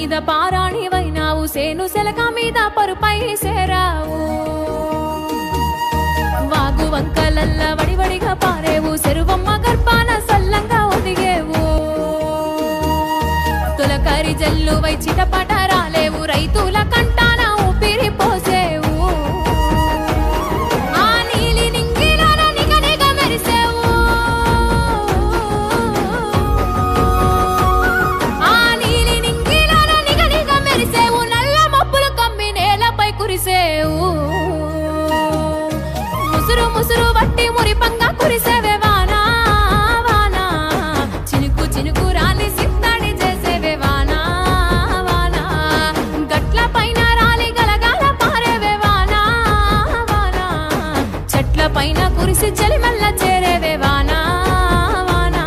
మీద పారాణివైనావు, సేను సెలక మీద పరుపై సేరావు. వాగు వంకలల్ల వడివడిగా పారేవు, చెరువమ్మ గర్భాన సల్లంగా ఒదిగేవు. తొలకరి జల్లువై చిటపట రాలేవు, రైతుల కంటాన ఊపిరి పోసేవు. ఆ నీలి నింగిలోన నిగనిగ మెరిసేవు, ఆ నీలి నింగిలోన నిగనిగ మెరిసేవు. నల్ల మబ్బులు కమ్మి నేలపై కురిసేవు, ముసురు ముసురు వట్టి మురిపంగా కురిసేవే వానా వానా. చినుకు చినుకు రాలి సిద్ధడి చేసేవే వానా వానా. గట్ల పైన రాలి గలగాల పారేవే వానా వానా. చెట్ల పైన కురిసి చలిమల్ల చేరేవే వానా వానా.